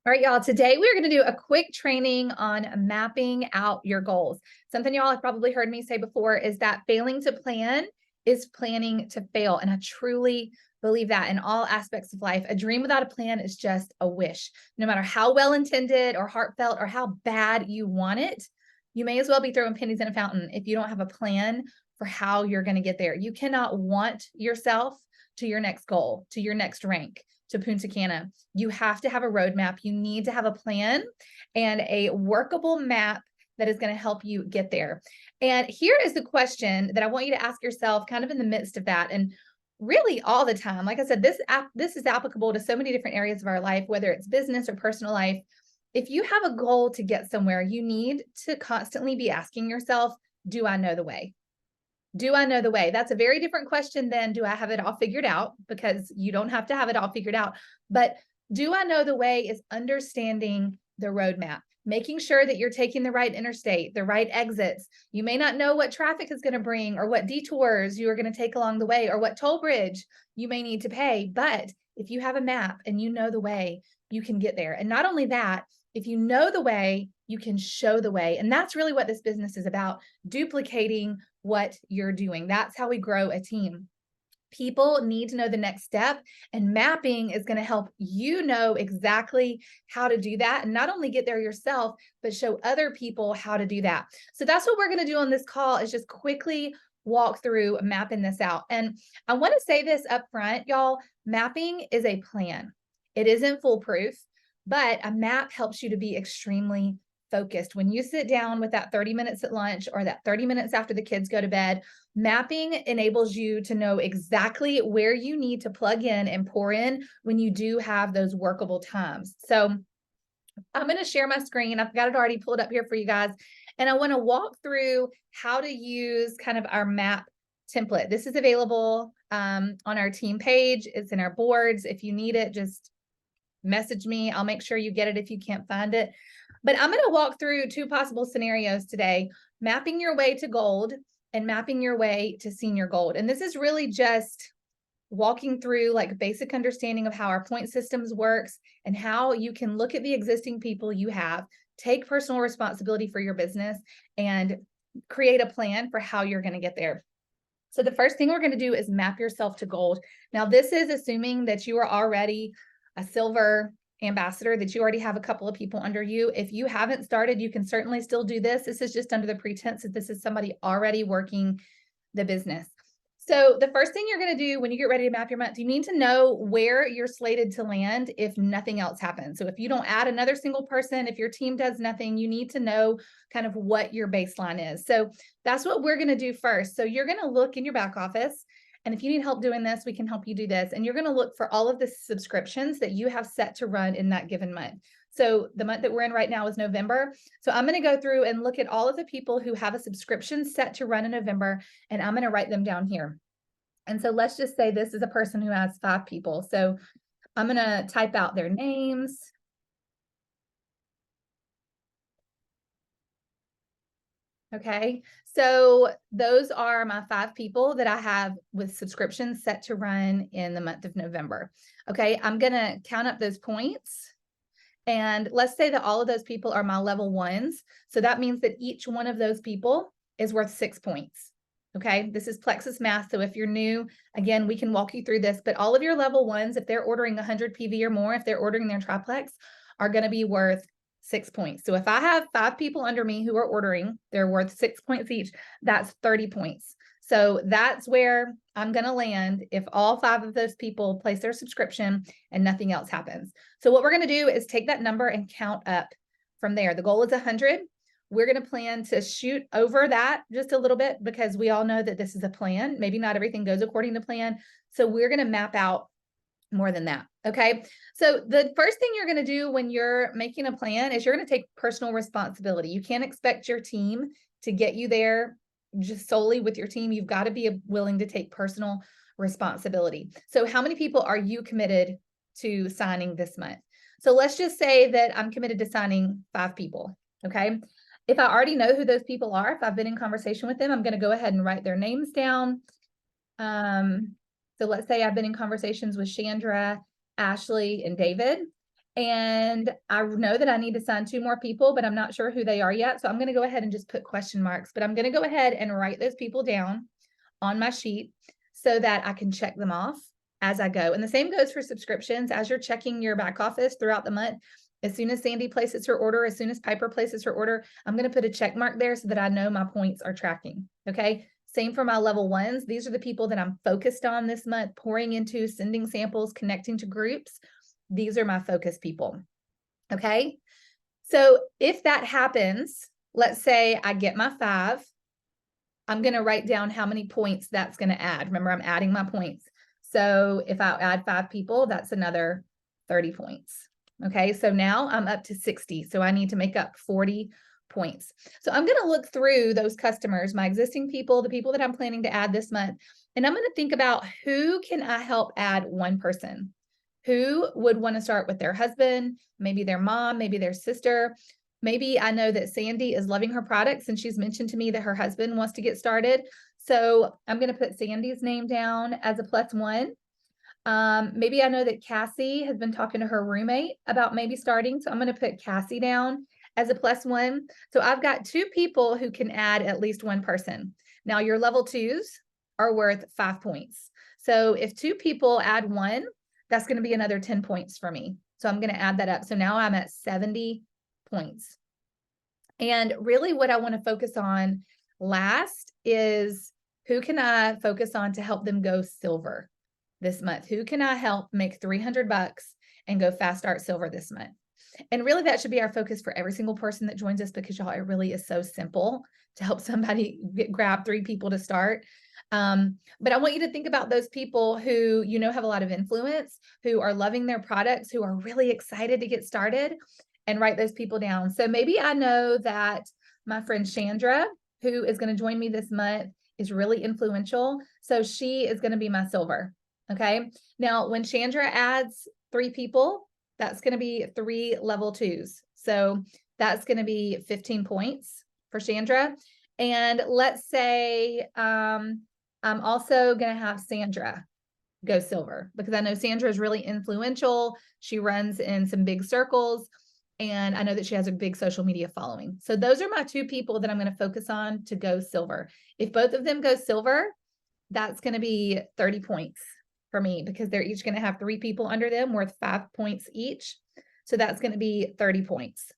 All right, y'all, today we're going to do a quick training on mapping out your goals. Something y'all have probably heard me say before is that failing to plan is planning to fail. And I truly believe that in all aspects of life. A dream without a plan is just a wish. No matter how well intended or heartfelt or how bad you want it, you may as well be throwing pennies in a fountain if you don't have a plan for how you're going to get there. You cannot want yourself to your next goal, to your next rank, to Punta Cana. You have to have a roadmap. You need to have a plan and a workable map that is going to help you get there. And here is the question that I want you to ask yourself kind of in the midst of that. And really all the time, like I said, this is applicable to so many different areas of our life, whether it's business or personal life. If you have a goal to get somewhere, you need to constantly be asking yourself, do I know the way? Do I know the way? That's a very different question than do I have it all figured out? Because you don't have to have it all figured out. But do I know the way is understanding the roadmap, making sure that you're taking the right interstate, the right exits. You may not know what traffic is going to bring or what detours you are going to take along the way or what toll bridge you may need to pay. But if you have a map and you know the way, you can get there. And not only that, if you know the way, you can show the way. And that's really what this business is about, duplicating what you're doing. That's how we grow a team. People need to know the next step, and mapping is going to help you know exactly how to do that and not only get there yourself, but show other people how to do that. So that's what we're going to do on this call, is just quickly walk through mapping this out. And I want to say this up front, y'all, mapping is a plan. It isn't foolproof, but a map helps you to be extremely focused. When you sit down with that 30 minutes at lunch or that 30 minutes after the kids go to bed, mapping enables you to know exactly where you need to plug in and pour in when you do have those workable times. So I'm going to share my screen. I've got it already pulled up here for you guys. And I want to walk through how to use kind of our map template. This is available on our team page. It's in our boards. If you need it, just message me. I'll make sure you get it if you can't find it. But I'm going to walk through two possible scenarios today, mapping your way to gold and mapping your way to senior gold. And this is really just walking through like basic understanding of how our point systems works and how you can look at the existing people you have, take personal responsibility for your business, and create a plan for how you're going to get there. So the first thing we're going to do is map yourself to gold. Now, this is assuming that you are already a silver ambassador, that you already have a couple of people under you. If you haven't started, you can certainly still do this. This is just under the pretense that this is somebody already working the business. So the first thing you're going to do when you get ready to map your month, you need to know where you're slated to land if nothing else happens. So if you don't add another single person, if your team does nothing, you need to know kind of what your baseline is. So that's what we're going to do first. So you're going to look in your back office. And if you need help doing this, we can help you do this. And you're going to look for all of the subscriptions that you have set to run in that given month. So the month that we're in right now is November. So I'm going to go through and look at all of the people who have a subscription set to run in November, and I'm going to write them down here. And so let's just say this is a person who has 5 people. So I'm going to type out their names. Okay, so those are my 5 people that I have with subscriptions set to run in the month of November. Okay, I'm going to count up those points. And let's say that all of those people are my level 1s. So that means that each one of those people is worth 6 points. Okay, this is Plexus math. So if you're new, again, we can walk you through this, but all of your level 1s, if they're ordering 100 PV or more, if they're ordering their triplex, are going to be worth 6 points. So if I have 5 people under me who are ordering, they're worth 6 points each. That's 30 points. So that's where I'm going to land if all 5 of those people place their subscription and nothing else happens. So what we're going to do is take that number and count up from there. The goal is 100. We're going to plan to shoot over that just a little bit because we all know that this is a plan. Maybe not everything goes according to plan. So we're going to map out more than that. Okay. So the first thing you're going to do when you're making a plan is you're going to take personal responsibility. You can't expect your team to get you there just solely with your team. You've got to be willing to take personal responsibility. So how many people are you committed to signing this month? So let's just say that I'm committed to signing 5 people. Okay. If I already know who those people are, if I've been in conversation with them, I'm going to go ahead and write their names down. So let's say I've been in conversations with Chandra, Ashley, and David. And I know that I need to sign 2 more people, but I'm not sure who they are yet. So I'm going to go ahead and just put question marks, but I'm going to go ahead and write those people down on my sheet so that I can check them off as I go. And the same goes for subscriptions. As you're checking your back office throughout the month, as soon as Sandy places her order, as soon as Piper places her order, I'm going to put a check mark there so that I know my points are tracking. Okay. Same for my level ones. These are the people that I'm focused on this month, pouring into, sending samples, connecting to groups. These are my focus people. Okay. So if that happens, let's say I get my 5, I'm going to write down how many points that's going to add. Remember, I'm adding my points. So if I add 5 people, that's another 30 points. Okay. So now I'm up to 60. So I need to make up 40 points. So I'm going to look through those customers, my existing people, the people that I'm planning to add this month, and I'm going to think about who can I help add one person. Who would want to start with their husband, maybe their mom, maybe their sister. Maybe I know that Sandy is loving her products and she's mentioned to me that her husband wants to get started. So I'm going to put Sandy's name down as a +1. Maybe I know that Cassie has been talking to her roommate about maybe starting. So I'm going to put Cassie down as a +1. So I've got 2 people who can add at least one person. Now your level 2s are worth 5 points. So if 2 people add 1, that's going to be another 10 points for me. So I'm going to add that up. So now I'm at 70 points. And really what I want to focus on last is who can I focus on to help them go silver this month? Who can I help make $300 and go fast start silver this month? And really that should be our focus for every single person that joins us, because y'all, it really is so simple to help somebody grab 3 people to start. But I want you to think about those people who, you know, have a lot of influence, who are loving their products, who are really excited to get started, and write those people down. So maybe I know that my friend Chandra, who is going to join me this month, is really influential. So she is going to be my silver. Okay. Now, when Chandra adds 3 people, that's going to be 3 level 2s. So that's going to be 15 points for Chandra. And let's say I'm also going to have Sandra go silver, because I know Sandra is really influential. She runs in some big circles, and I know that she has a big social media following. So those are my 2 people that I'm going to focus on to go silver. If both of them go silver, that's going to be 30 points for me, because they're each going to have 3 people under them worth 5 points each. So that's going to be 30 points.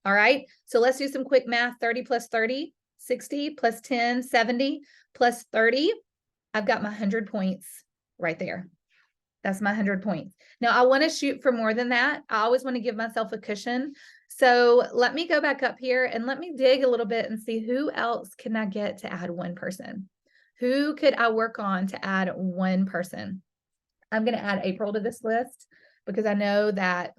All right. So let's do some quick math. 30 plus 30, 60 plus 10, 70 plus 30. I've got my 100 points right there. That's my 100 points. Now I want to shoot for more than that. I always want to give myself a cushion. So let me go back up here and let me dig a little bit and see who else can I get to add one person. Who could I work on to add one person? I'm going to add April to this list, because I know that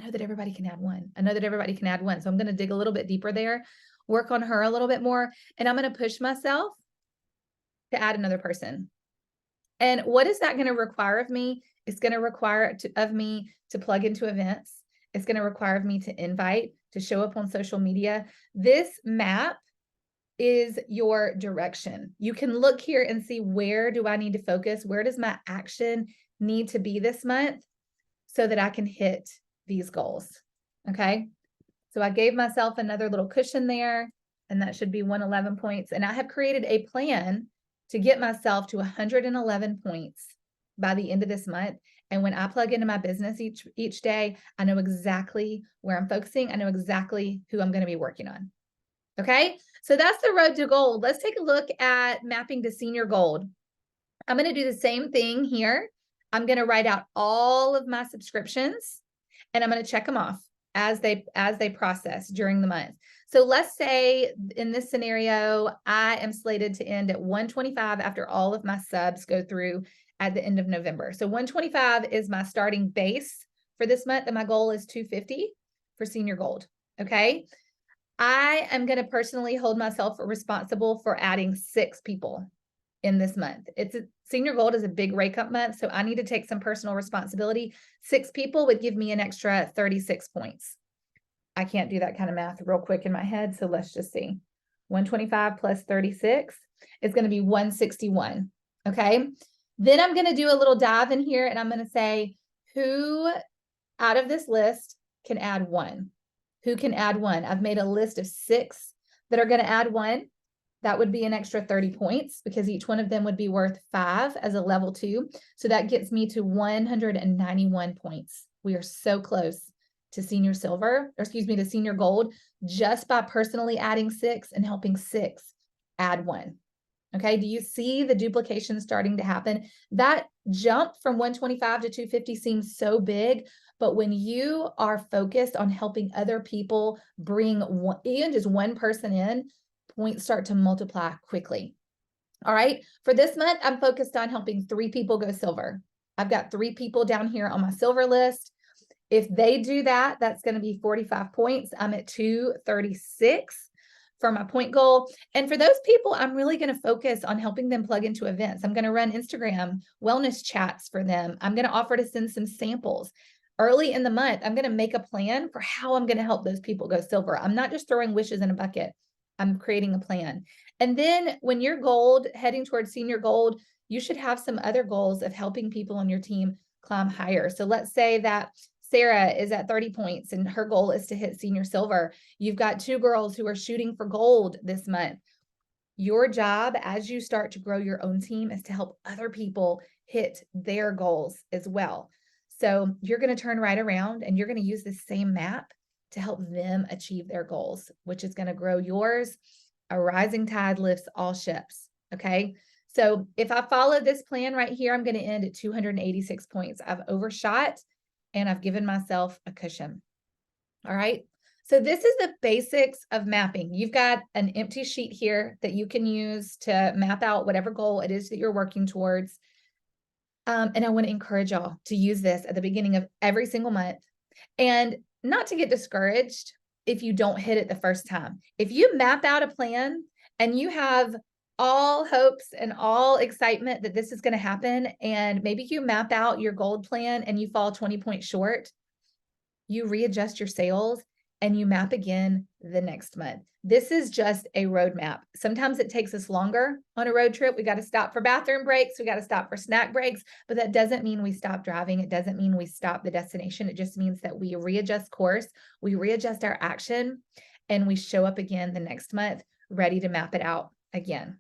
everybody can add one. I know that everybody can add one. So I'm going to dig a little bit deeper there, work on her a little bit more, and I'm going to push myself to add another person. And what is that going to require of me? It's going to require of me to plug into events. It's going to require of me to invite, to show up on social media. This map is your direction. You can look here and see, where do I need to focus? Where does my action need to be this month so that I can hit these goals? Okay. So I gave myself another little cushion there, and that should be 111 points. And I have created a plan to get myself to 111 points by the end of this month. And when I plug into my business each day, I know exactly where I'm focusing. I know exactly who I'm going to be working on. Okay. So that's the road to gold. Let's take a look at mapping to senior gold. I'm going to do the same thing here. I'm going to write out all of my subscriptions, and I'm going to check them off as they process during the month. So let's say in this scenario, I am slated to end at 125 after all of my subs go through at the end of November. So 125 is my starting base for this month, and my goal is 250 for senior gold. Okay. I am going to personally hold myself responsible for adding 6 people in this month. Senior gold is a big rake up month, so I need to take some personal responsibility. 6 people would give me an extra 36 points. I can't do that kind of math real quick in my head, so let's just see. 125 plus 36 is going to be 161. Okay. Then I'm going to do a little dive in here, and I'm going to say, who out of this list can add one? Who can add one? I've made a list of 6 that are going to add one. That would be an extra 30 points because each one of them would be worth 5 as a level 2. So that gets me to 191 points. We are so close to senior silver, or excuse me, to senior gold, just by personally adding 6 and helping 6 add one. Okay, do you see the duplication starting to happen? That jump from 125 to 250 seems so big, but when you are focused on helping other people bring one, even just one person in, points start to multiply quickly. All right, for this month, I'm focused on helping 3 people go silver. I've got 3 people down here on my silver list. If they do that, that's going to be 45 points. I'm at 236 for my point goal. And for those people, I'm really going to focus on helping them plug into events. I'm going to run Instagram wellness chats for them. I'm going to offer to send some samples. Early in the month, I'm going to make a plan for how I'm going to help those people go silver. I'm not just throwing wishes in a bucket. I'm creating a plan. And then when you're gold, heading towards senior gold, you should have some other goals of helping people on your team climb higher. So let's say that Sarah is at 30 points and her goal is to hit senior silver. You've got 2 girls who are shooting for gold this month. Your job as you start to grow your own team is to help other people hit their goals as well. So you're going to turn right around and you're going to use the same map to help them achieve their goals, which is going to grow yours. A rising tide lifts all ships. Okay. So if I follow this plan right here, I'm going to end at 286 points. I've overshot and I've given myself a cushion. All right. So this is the basics of mapping. You've got an empty sheet here that you can use to map out whatever goal it is that you're working towards. And I want to encourage y'all to use this at the beginning of every single month and not to get discouraged if you don't hit it the first time. If you map out a plan and you have all hopes and all excitement that this is going to happen, and maybe you map out your gold plan and you fall 20 points short, you readjust your sails and you map again the next month. This is just a roadmap. Sometimes it takes us longer on a road trip. We got to stop for bathroom breaks. We got to stop for snack breaks, but that doesn't mean we stop driving. It doesn't mean we stop the destination. It just means that we readjust course, we readjust our action, and we show up again the next month ready to map it out again.